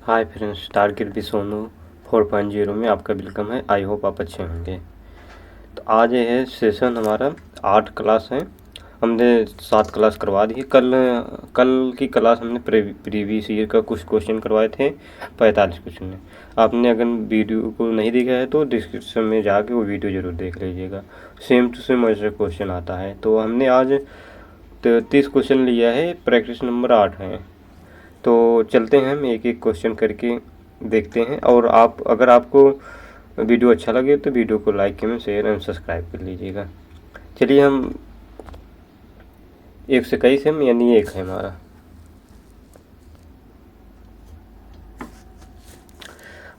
Hi friends, target भी सोनू 4.0 में आपका वेलकम है। आई होप आप अच्छे होंगे। तो आज ये है सेशन हमारा 8 क्लास है। हमने 7 क्लास करवा दी है। कल की क्लास हमने प्रीवियस ईयर का कुछ क्वेश्चन करवाए थे, 45 क्वेश्चन। आपने अगर वीडियो को नहीं देखा है तो डिस्क्रिप्शन में जाके वो वीडियो ज़रूर देख लीजिएगा। सेम टू सेम ऐसा क्वेश्चन आता है। तो हमने आज 33 क्वेश्चन लिया है, प्रैक्टिस नंबर 8 है। तो चलते हैं, हम एक एक क्वेश्चन करके देखते हैं। और अगर आपको वीडियो अच्छा लगे तो वीडियो को like comment share and subscribe कर लीजिएगा। चलिए, हम 1 से 21 है, यानी 1 है हमारा।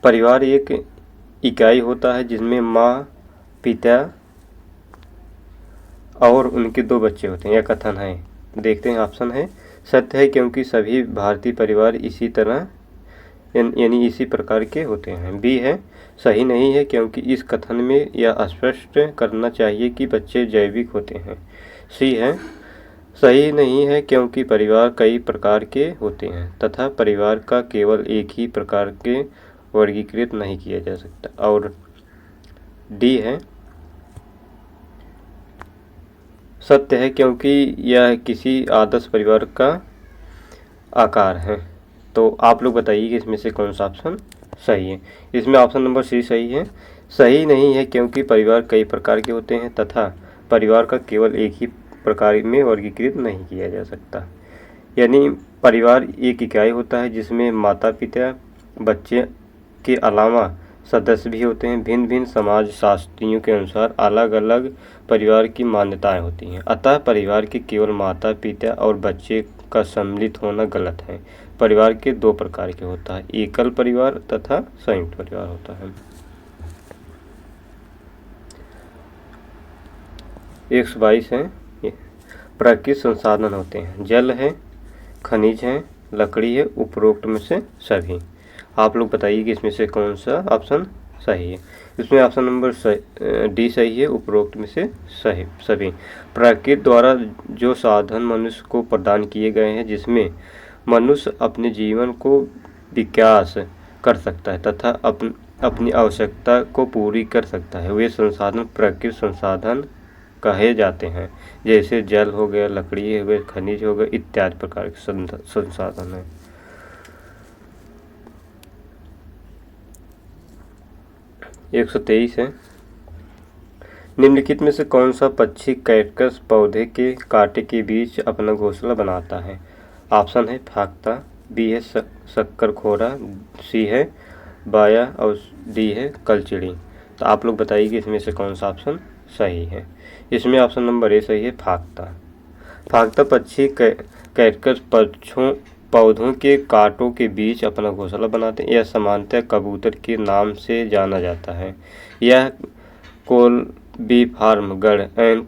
परिवार एक इकाई होता है जिसमें माँ, पिता और उनके 2 बच्चे होते हैं। यह कथन है। देखते हैं, ऑप्शन है सत्य है क्योंकि सभी भारतीय परिवार इसी तरह यानी इसी प्रकार के होते हैं। बी है सही नहीं है क्योंकि इस कथन में यह स्पष्ट करना चाहिए कि बच्चे जैविक होते हैं। सी है सही नहीं है क्योंकि परिवार कई प्रकार के होते हैं तथा परिवार का केवल एक ही प्रकार के वर्गीकृत नहीं किया जा सकता। और डी है सत्य है क्योंकि यह किसी आदर्श परिवार का आकार है। तो आप लोग बताइए कि इसमें से कौन सा ऑप्शन सही है। इसमें ऑप्शन नंबर सी सही है। सही नहीं है क्योंकि परिवार कई प्रकार के होते हैं तथा परिवार का केवल एक ही प्रकार में वर्गीकृत नहीं किया जा सकता। यानी परिवार एक इकाई होता है जिसमें माता पिता, बच्चे के अलावा सदस्य भी होते हैं। भिन्न भिन्न समाज शास्त्रियों के अनुसार अलग अलग परिवार की मान्यताएं होती हैं। अतः परिवार के केवल माता पिता और बच्चे का सम्मिलित होना गलत है। परिवार के 2 प्रकार के होता है, एकल परिवार तथा संयुक्त परिवार होता है। 122 है। प्राकृतिक संसाधन होते हैं, जल है, खनिज है, लकड़ी है, उपरोक्त में से सभी। आप लोग बताइए कि इसमें से कौन सा ऑप्शन सही है। इसमें ऑप्शन नंबर डी सही है, उपरोक्त में से सही सभी। प्रकृति द्वारा जो साधन मनुष्य को प्रदान किए गए हैं जिसमें मनुष्य अपने जीवन को विकास कर सकता है तथा अपनी आवश्यकता को पूरी कर सकता है, वे संसाधन प्राकृतिक संसाधन कहे जाते हैं। जैसे जल हो गया, लकड़ी हो गए, खनिज हो गए, इत्यादि प्रकार के संसाधन हैं। 123 है। निम्नलिखित में से कौन सा पक्षी कैक्टस पौधे के कांटे के बीच अपना घोंसला बनाता है। ऑप्शन है फाख्ता, बी है शक्करखोरा, सी है बाया और डी है कलचिड़ी। तो आप लोग बताइए कि इसमें से कौन सा ऑप्शन सही है। इसमें ऑप्शन नंबर ए सही है, फाख्ता। फाख्ता पक्षी कैक्टस पौधों के कांटों के बीच अपना घोंसला बनाते हैं। यह सामान्यतः कबूतर के नाम से जाना जाता है। यह कोलबीफार्म गढ़ एंड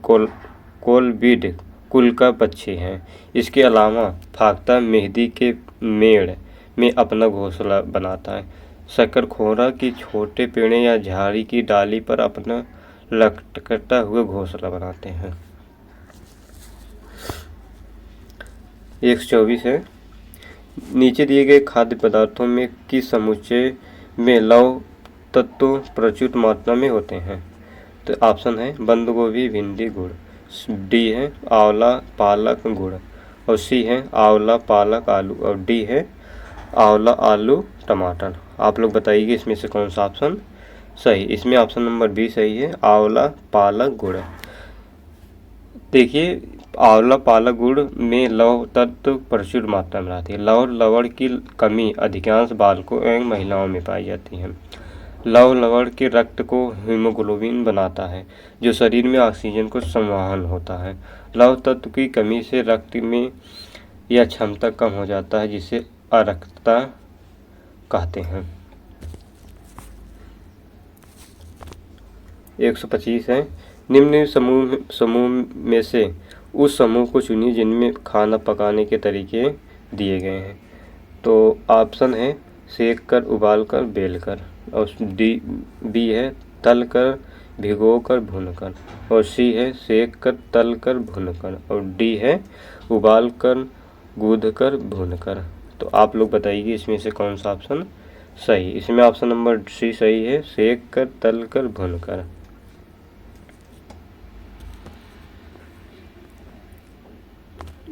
कोलबीड कुल का पक्षी है। इसके अलावा फाख्ता मेहंदी के मेड़ में अपना घोंसला बनाता है। शक्करखोरा की छोटे पेड़ या झाड़ी की डाली पर अपना लटकता हुआ घोंसला बनाते हैं। 124 है। नीचे दिए गए खाद्य पदार्थों में किस समुच्चय में लौह तत्व प्रचुर मात्रा में होते हैं। तो ऑप्शन है बंद गोभी, भिंडी, गुड़, डी है आंवला, पालक, गुड़, और सी है आंवला, पालक, आलू, और डी है आंवला, आलू, टमाटर। आप लोग बताइए कि इसमें से कौन सा ऑप्शन सही। इसमें ऑप्शन नंबर बी सही है, आंवला, पालक, गुड़। देखिए, आंवला, पालक, गुड़ में लौह तत्व प्रचुर मात्रा में रहती है। लौह लवण की कमी अधिकांश बालकों एवं महिलाओं में पाई जाती है। लौह लवण के रक्त को हीमोग्लोबिन बनाता है जो शरीर में ऑक्सीजन को संवहन होता है। लौह तत्व की कमी से रक्त में यह क्षमता कम हो जाता है जिसे अरक्तता कहते हैं। 125 है। निम्न समूह में से उस समूह को चुनिए जिनमें खाना पकाने के तरीके दिए गए हैं। तो ऑप्शन है सेक कर, उबाल कर, बेल कर, और बी है तल कर, भिगो कर, भून कर, और सी है सेक कर, तल कर, भून कर, और डी है उबाल कर, गूंद कर, भून कर। तो आप लोग बताइए इसमें से कौन सा ऑप्शन सही। इसमें ऑप्शन नंबर सी सही है, सेक कर, तल कर, भून कर।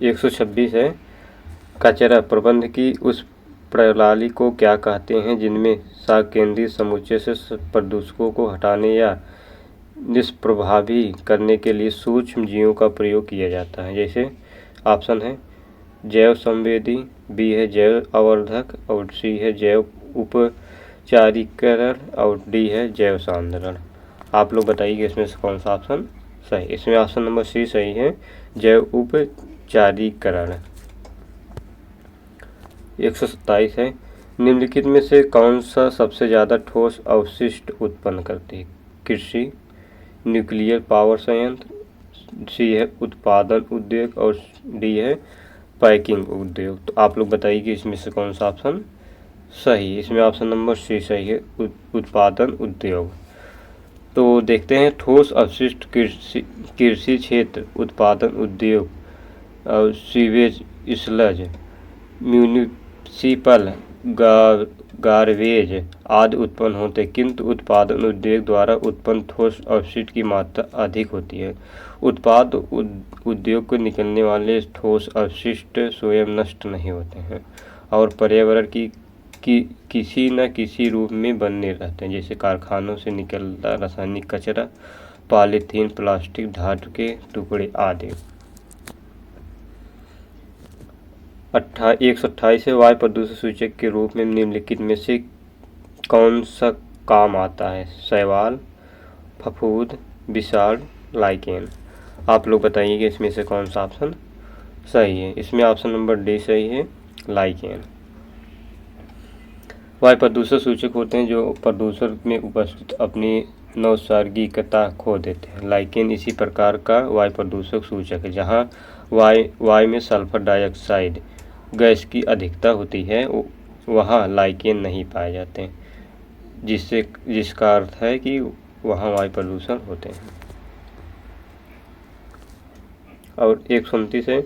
126 है, कचरा प्रबंध की उस प्रणाली को क्या कहते हैं जिनमें साकेंद्रीय समुच्चय से प्रदूषकों को हटाने या निष्प्रभावी करने के लिए सूक्ष्म जीवों का प्रयोग किया जाता है। जैसे ऑप्शन है जैव संवेदी, बी है जैव आवर्धक, और सी है जैव उपचारीकरण, और डी है जैव सांद्रण। आप लोग बताइए इसमें से कौन सा ऑप्शन सही। इसमें ऑप्शन नंबर सी सही है, जैव उपचारीकरण। 127 है, निम्नलिखित में से कौन सा सबसे ज़्यादा ठोस अवशिष्ट उत्पन्न करती है। कृषि, न्यूक्लियर पावर संयंत्र, सी है उत्पादन उद्योग, और डी है पैकिंग उद्योग। तो आप लोग बताइए कि इसमें से कौन सा ऑप्शन सही। इसमें ऑप्शन नंबर सी सही है, उत्पादन उद्योग। तो देखते हैं ठोस अवशिष्ट कृषि क्षेत्र, उत्पादन उद्योग, और सीवेज, स्लज, म्यूनिसिपल गार्बेज आदि उत्पन्न होते हैं, किंतु उत्पादन उद्योग द्वारा उत्पन्न ठोस अवशिष्ट की मात्रा अधिक होती है। उत्पाद उद्योग को निकलने वाले ठोस अवशिष्ट स्वयं नष्ट नहीं होते हैं और पर्यावरण की किसी न किसी रूप में बने रहते हैं, जैसे कारखानों से निकलता रासायनिक कचरा, पॉलीथीन, प्लास्टिक, धातु के टुकड़े आदि। 128 है, वायु प्रदूषण सूचक के रूप में निम्नलिखित में से कौन सा काम आता है। शैवाल, फफूंद, विषाण, लाइकेन। आप लोग बताइए कि इसमें से कौन सा ऑप्शन सही है। इसमें ऑप्शन नंबर डी सही है, लाइकेन। वायु प्रदूषण सूचक होते हैं जो प्रदूषण में उपस्थित अपनी नैसर्गिकता खो देते हैं। लाइकेन इसी प्रकार का वायु प्रदूषक सूचक है जहाँ वायु में सल्फर डाइऑक्साइड गैस की अधिकता होती है, वहाँ लाइकेन नहीं पाए जाते हैं, जिसका अर्थ है कि वहाँ वायु प्रदूषण होते हैं। और 129 है,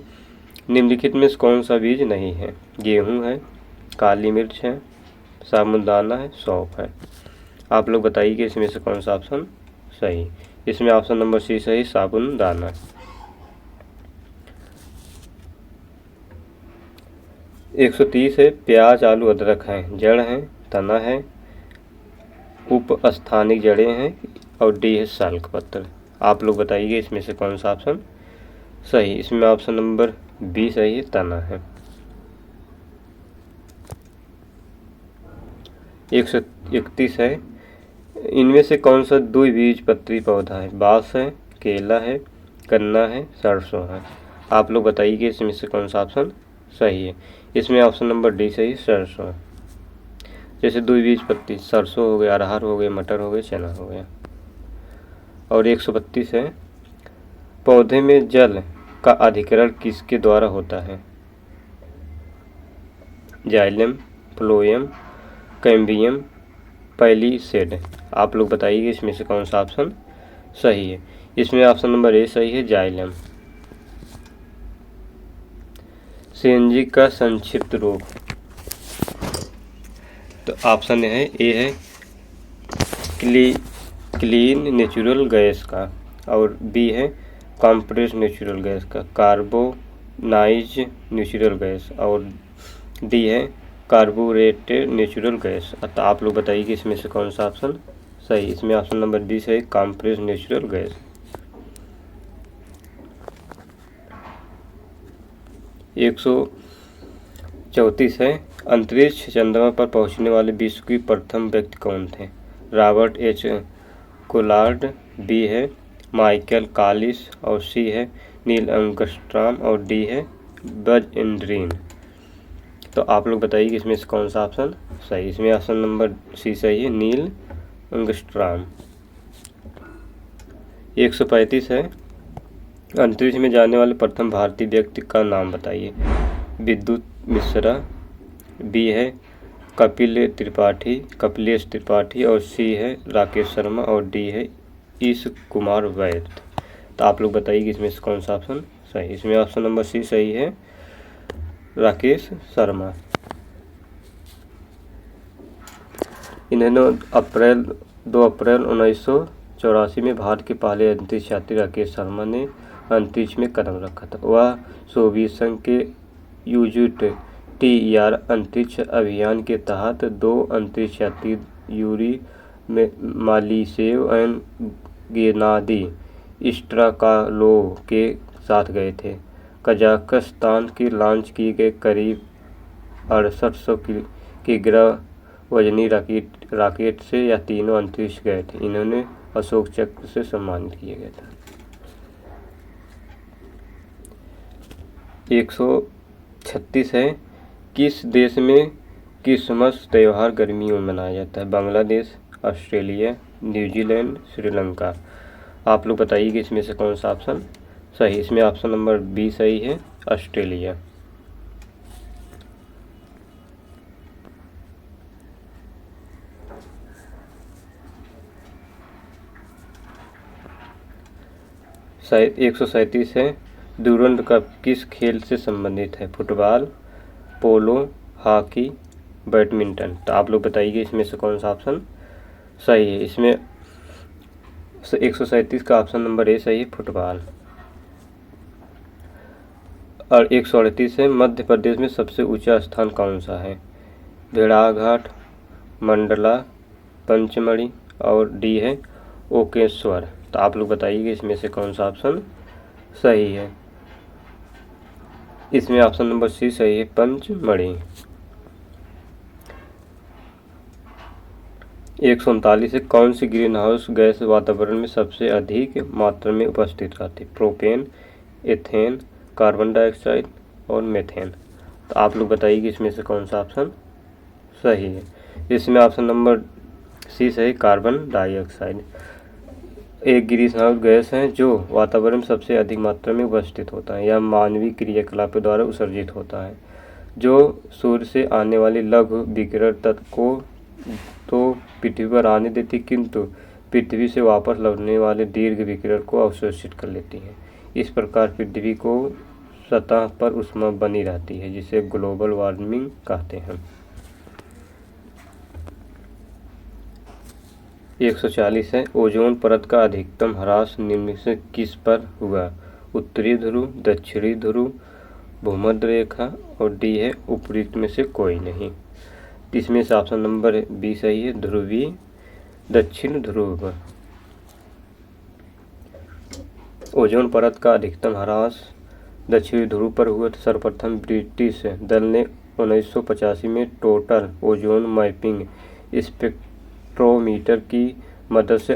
निम्नलिखित में कौन सा बीज नहीं है। गेहूँ है, काली मिर्च है, साबूदाना है, सौंफ है। आप लोग बताइए कि इसमें से कौन सा ऑप्शन सही। इसमें ऑप्शन नंबर सी सही, साबूदाना। 130 है, प्याज, आलू, अदरक है, जड़ है, तना है, उपस्थानिक जड़ें हैं, और डी है साल्क पत्र। आप लोग बताइए इसमें से कौन सा ऑप्शन सही। इसमें ऑप्शन नंबर बी सही है, तना है। 131 है, इनमें से कौन सा द्विबीजपत्री पौधा है। बांस है, केला है, गन्ना है, सरसों है। आप लोग बताइए कि इसमें से कौन सा ऑप्शन सही है। इसमें ऑप्शन नंबर डी सही, सरसों। जैसे द्विबीजपत्री सरसों हो गया, अरहर हो गया, मटर हो गया, चना हो गया। और 132 है, पौधे में जल का अधिकरण किसके द्वारा होता है। Xylem, phloem, cambium, palisade. आप लोग बताइए इसमें से कौन सा ऑप्शन सही है। इसमें ऑप्शन नंबर ए सही है, जाइलम। सीएनजी का संक्षिप्त रूप। तो ऑप्शन है ए है क्लीन नेचुरल गैस का, और बी है कंप्रेस्ड नेचुरल गैस का, कार्बोनाइज नेचुरल गैस, और डी है कार्बोरेटेड नेचुरल गैस। तो आप लोग बताइए कि इसमें से कौन सा ऑप्शन सही। इसमें ऑप्शन नंबर डी सही, कंप्रेस्ड नेचुरल गैस। 134 है, अंतरिक्ष चंद्रमा पर पहुंचने वाले विश्व की प्रथम व्यक्ति कौन थे। रॉबर्ट एच कोलार्ड, बी है माइकल कॉलिस, और सी है नील आर्मस्ट्रांग, और डी है बज एल्ड्रिन। तो आप लोग बताइए कि इसमें से कौन सा ऑप्शन सही। इसमें ऑप्शन नंबर सी सही है, नील आर्मस्ट्रांग। 135 है, अंतरिक्ष में जाने वाले प्रथम भारतीय व्यक्ति का नाम बताइए। विद्युत मिश्रा, बी है कपिलेश त्रिपाठी, और सी है राकेश शर्मा, और डी है ईश कुमार वैद। तो आप लोग बताइए कि इसमें से कौन सा ऑप्शन सही। इसमें ऑप्शन नंबर सी सही है, राकेश शर्मा। इन्होंने 2 अप्रैल 1984 में भारत के पहले अंतरिक्ष यात्री राकेश शर्मा ने अंतरिक्ष में कदम रखा था। वह सोवियत संघ के UGTR अंतरिक्ष अभियान के तहत 2 अंतरिक्ष यात्री यूरी मालिसेव और गेनादी स्ट्राकालोव के साथ गए थे। कजाकिस्तान के लॉन्च किए गए करीब 6800 की ग्रह वजनी रॉकेट से यह तीनों अंतरिक्ष गए थे। इन्होंने अशोक चक्र से सम्मानित किया गया था। 136 है, किस देश में क्रिसमस त्यौहार गर्मियों में मनाया जाता है? Bangladesh, Australia, New Zealand, Sri Lanka. आप लोग बताइए कि इसमें से कौन सा ऑप्शन सही? इसमें ऑप्शन नंबर बी सही है, ऑस्ट्रेलिया। शायद 137 है, डूरंड कप किस खेल से संबंधित है? फुटबॉल, पोलो, हॉकी, बैडमिंटन। तो आप लोग बताइए इसमें से कौन सा ऑप्शन सही है? इसमें 137 का ऑप्शन नंबर ए सही है, फुटबॉल। और 138 है, मध्य प्रदेश में सबसे ऊंचा स्थान कौन सा है? भेड़ाघाट, मंडला, पंचमढ़ी और डी है ओकेश्वर। तो आप लोग बताइए कि इसमें से कौन सा ऑप्शन सही है? इसमें ऑप्शन नंबर सी सही है, पंचमढ़ी। 139 है, कौन सी ग्रीन हाउस गैस वातावरण में सबसे अधिक मात्रा में उपस्थित रहती है? प्रोपेन, एथेन, कार्बन डाइऑक्साइड और मीथेन। तो आप लोग बताइए कि इसमें से कौन सा ऑप्शन सही है? इसमें ऑप्शन नंबर सी सही, कार्बन डाइऑक्साइड। एक ग्रीन हाउस गैस है जो वातावरण में सबसे अधिक मात्रा में उपस्थित होता है। यह मानवीय क्रियाकलापों द्वारा उत्सर्जित होता है, जो सूर्य से आने वाले लघु विकिरण तत्व को तो पृथ्वी पर आने देती, किंतु पृथ्वी से वापस लौटने वाले दीर्घ विकिरण को अवशोषित कर लेती है। इस प्रकार पृथ्वी को सतह पर ऊष्मा बनी रहती है, जिसे ग्लोबल वार्मिंग कहते हैं। 140 है, ओजोन परत का अधिकतम ह्रास निम्न से किस पर हुआ? उत्तरी ध्रुव, दक्षिणी ध्रुव, भूमध्य रेखा और डी है उपयुक्त में से कोई नहीं। इसमें से ऑप्शन नंबर बी सही है, ध्रुवीय दक्षिण ध्रुव। ओजोन परत का अधिकतम ह्रास दक्षिणी ध्रुव पर हुआ। सर्वप्रथम ब्रिटिश दल ने 1985 में टोटल ओजोन मैपिंग स्पेक्ट्रोमीटर की मदद से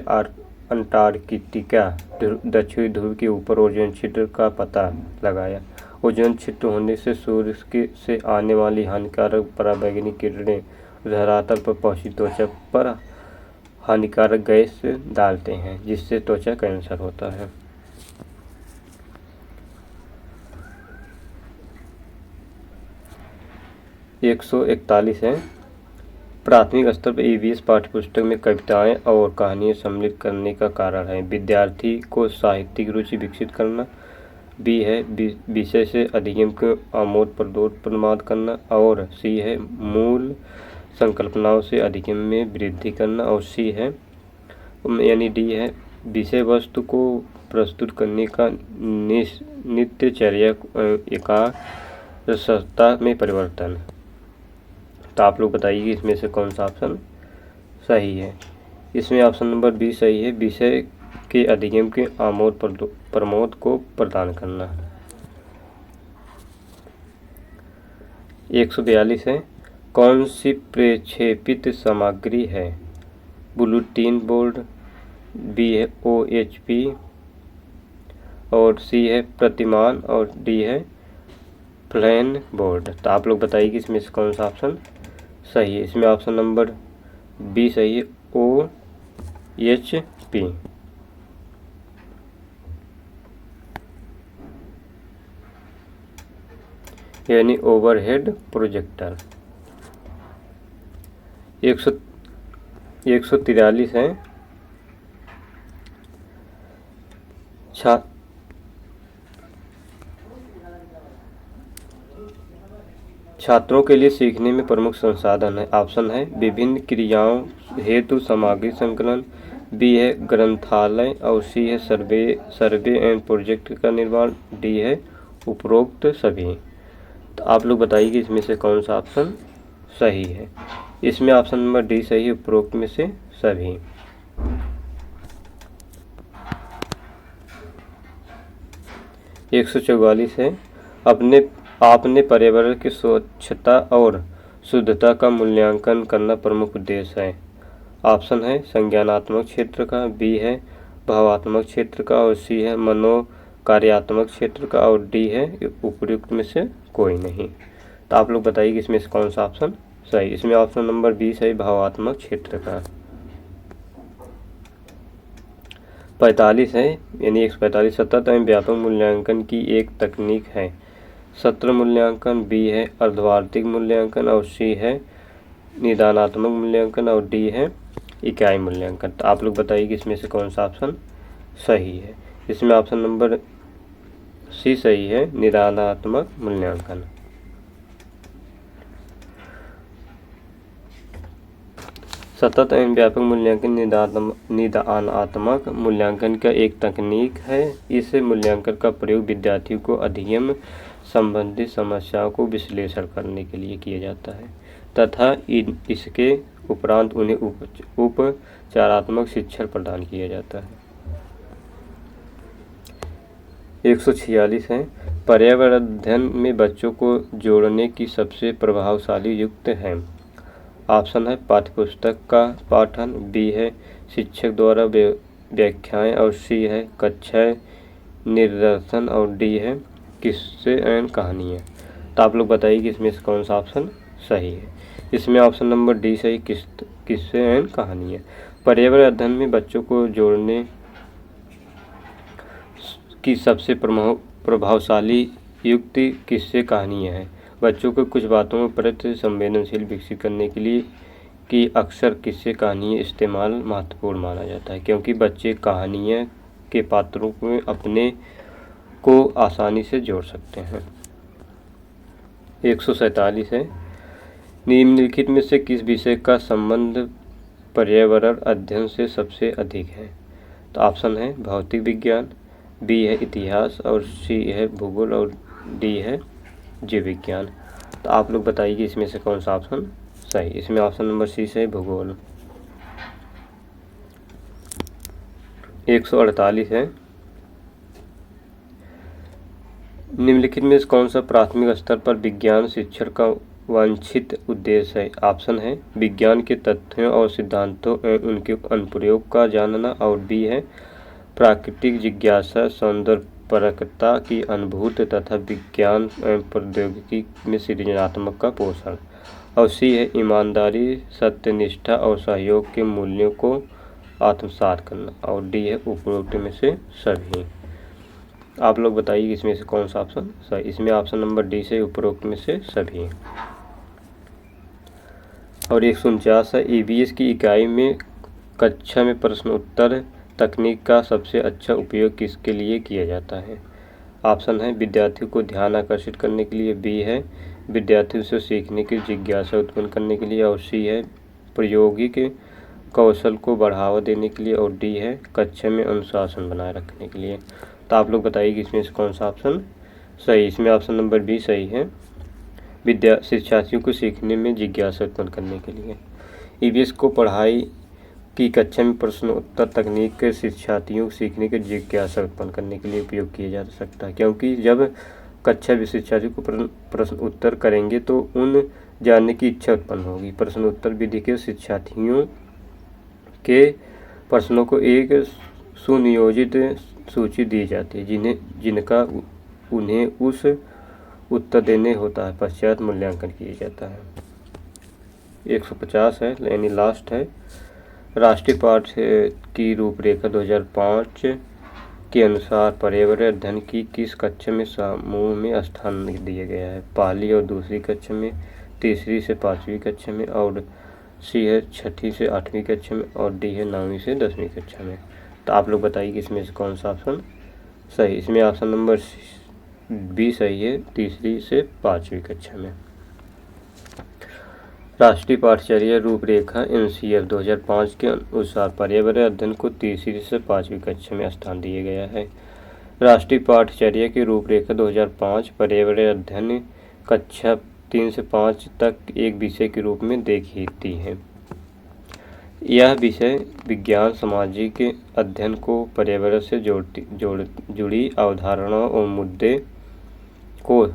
अंटार्कटिका दक्षिणी ध्रुव के ऊपर ओजोन छिद्र का पता लगाया। ओजोन छिद्र होने से सूर्य से आने वाली हानिकारक पराबैंगनी किरणें धरातल पर पहुंची त्वचा पर हानिकारक गैस डालते हैं, जिससे त्वचा कैंसर होता है। एक 141 है, प्राथमिक स्तर पर EVS पाठ्यपुस्तक में कविताएं और कहानियां सम्मिलित करने का कारण है? विद्यार्थी को साहित्यिक रुचि विकसित करना, बी है विषय से अधिगम को आमोद प्रमोद करना, और सी है मूल संकल्पनाओं से अधिगम में वृद्धि करना, और सी है यानी डी है विषय वस्तु को प्रस्तुत करने का नित्यचर्या एकाग्रता में परिवर्तन। तो आप लोग बताइए कि इसमें से कौन सा ऑप्शन सही है? इसमें ऑप्शन नंबर बी सही है, विषय के अधिगम के आमोद प्रमोद को प्रदान करना। 142 है, कौन सी प्रक्षेपित सामग्री है? बुलेटिन बोर्ड, बी है OHP और सी है प्रतिमान और डी है प्लेन बोर्ड। तो आप लोग बताइए कि इसमें से कौन सा ऑप्शन सही है? इसमें ऑप्शन नंबर बी सही है, OHP। यानी ओवरहेड प्रोजेक्टर। 143 है, छात्रों के लिए सीखने में प्रमुख संसाधन है। ऑप्शन है विभिन्न क्रियाओं हेतु सामग्री संकलन, बी है ग्रंथालय और सी है सर्वे एंड प्रोजेक्ट का निर्माण, डी है उपरोक्त सभी। तो आप लोग बताइए कि इसमें से कौन सा ऑप्शन सही है। इसमें ऑप्शन नंबर डी सही है, उपरोक्त में से सभी। 144 है आपने पर्यावरण की स्वच्छता और शुद्धता का मूल्यांकन करना प्रमुख उद्देश्य है। ऑप्शन है संज्ञानात्मक क्षेत्र का, बी है भावात्मक क्षेत्र का और सी है मनोकार्यात्मक क्षेत्र का और डी है उपयुक्त में से कोई नहीं। तो आप लोग बताइए कि इसमें से कौन सा ऑप्शन सही। इसमें ऑप्शन नंबर बी सही, भावात्मक क्षेत्र का। 45 है यानी 145 सतत एवं व्यापक मूल्यांकन की एक तकनीक है। सत्र मूल्यांकन, बी है अर्धवार्षिक मूल्यांकन और सी है निदानात्मक मूल्यांकन और डी है इकाई मूल्यांकन। तो आप लोग बताइए कि इसमें से कौन सा ऑप्शन सही है। इसमें ऑप्शन नंबर सी सही है, निदानात्मक मूल्यांकन। सतत एवं व्यापक मूल्यांकन निदानात्मक मूल्यांकन का एक तकनीक है। इस मूल्यांकन का प्रयोग विद्यार्थियों को अध्ययन संबंधित समस्याओं को विश्लेषण करने के लिए किया जाता है तथा इसके उपरांत उन्हें उपचारात्मक शिक्षण प्रदान किया जाता है। 146 है पर्यावरण अध्ययन में बच्चों को जोड़ने की सबसे प्रभावशाली युक्त है। ऑप्शन है पाठ्यपुस्तक का पाठन, बी है शिक्षक द्वारा व्याख्याएं और सी है कक्षा निर्देशन और डी है किस्से एवं कहानियाँ। तो आप लोग बताइए कि इसमें से कौन सा ऑप्शन सही है। इसमें ऑप्शन नंबर डी सही, किस्से एवं कहानियाँ। पर्यावरण अध्ययन में बच्चों को जोड़ने की सबसे प्रभावशाली युक्ति किस्से कहानियाँ हैं। बच्चों को कुछ बातों में प्रति संवेदनशील विकसित करने के लिए कि अक्सर किस्से कहानियाँ इस्तेमाल महत्वपूर्ण माना जाता है क्योंकि बच्चे कहानियाँ के पात्रों में अपने को आसानी से जोड़ सकते हैं। 147 है निम्नलिखित में से किस विषय का संबंध पर्यावरण अध्ययन से सबसे अधिक है। तो ऑप्शन है भौतिक विज्ञान, बी है इतिहास और सी है भूगोल और डी है जीव विज्ञान। तो आप लोग बताइए कि इसमें से कौन सा ऑप्शन सही। इसमें ऑप्शन नंबर सी से भूगोल। 148 है निम्नलिखित में से कौन सा प्राथमिक स्तर पर विज्ञान शिक्षण का वांछित उद्देश्य है। ऑप्शन है विज्ञान के तथ्यों और सिद्धांतों एवं उनके अनुप्रयोग का जानना और बी है प्राकृतिक जिज्ञासा सौंदर्यपरकता की अनुभूति तथा विज्ञान एवं प्रौद्योगिकी में सृजनात्मक का पोषण और सी है ईमानदारी सत्यनिष्ठा और सहयोग के मूल्यों को आत्मसात करना और डी है उपरोक्त में से सभी। आप लोग बताइए इसमें से कौन सा ऑप्शन सही। इसमें ऑप्शन नंबर डी से उपरोक्त में से सभी। और 149 है ईवीएस की इकाई में कक्षा में प्रश्न उत्तर तकनीक का सबसे अच्छा उपयोग किसके लिए किया जाता है। ऑप्शन है विद्यार्थियों को ध्यान आकर्षित करने के लिए, बी है विद्यार्थियों से सीखने की जिज्ञासा उत्पन्न करने के लिए और सी है प्रायोगिक कौशल को बढ़ावा देने के लिए और डी है कक्षा में अनुशासन बनाए रखने के लिए। तो आप लोग बताइए कि इसमें से कौन सा ऑप्शन सही। इसमें ऑप्शन नंबर बी सही है, शिक्षार्थियों को सीखने में जिज्ञासा उत्पन्न करने के लिए। ईवीएस को पढ़ाई की कक्षा में प्रश्न उत्तर तकनीक के शिक्षार्थियों को सीखने की जिज्ञासा उत्पन्न करने के लिए उपयोग किया जा सकता है क्योंकि जब कक्षा में शिक्षार्थियों को प्रश्न उत्तर करेंगे तो उन जानने की इच्छा उत्पन्न होगी। प्रश्न उत्तर विधि के शिक्षार्थियों के प्रश्नों को एक सुनियोजित सूची दी जाती है जिनका उन्हें उस उत्तर देने होता है, पश्चात मूल्यांकन किया जाता है। 150 है यानी लास्ट है राष्ट्रीय पाठ्य की रूपरेखा 2005 के अनुसार पर्यावरण अध्ययन की किस कक्षा में समूह में स्थान दिया गया है। पहली और दूसरी कक्षा में, तीसरी से पाँचवीं कक्षा में और सी है छठी से आठवीं कक्षा में और डी है 9वीं से 10वीं कक्षा में। तो आप लोग बताइए कि इसमें से कौन सा ऑप्शन सही। इसमें ऑप्शन नंबर बी सही है, तीसरी से पाँचवीं कक्षा में। राष्ट्रीय पाठ्यचर्या रूपरेखा NCR 2005 के अनुसार पर्यावरण अध्ययन को तीसरी से 5वीं कक्षा में स्थान दिया गया है। राष्ट्रीय पाठ्यचर्या की रूपरेखा 2005 पर्यावरण अध्ययन कक्षा 3 से 5 तक एक विषय के रूप में देखती है। यह विषय विज्ञान सामाजिक अध्ययन को पर्यावरण से जुड़ी अवधारणाओं और मुद्दे को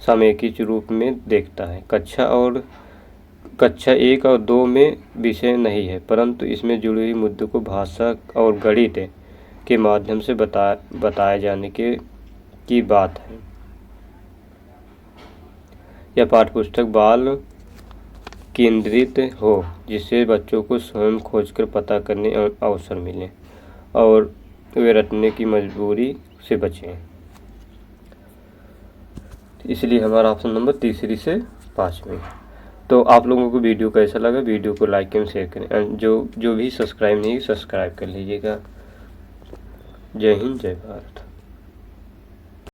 सामयिक रूप में देखता है। कक्षा 1 और 2 में विषय नहीं है, परंतु इसमें जुड़ी हुई मुद्दों को भाषा और गणित के माध्यम से बताए जाने की बात है। यह पाठ्यपुस्तक बाल केंद्रित हो, जिससे बच्चों को स्वयं खोजकर पता करने अवसर मिले और वे रटने की मजबूरी से बचें। इसलिए हमारा ऑप्शन नंबर तीसरी से 5वीं। तो आप लोगों को वीडियो कैसा लगा, वीडियो को लाइक एंड शेयर करें एंड जो भी सब्सक्राइब नहीं सब्सक्राइब कर लीजिएगा। जय हिंद, जय भारत।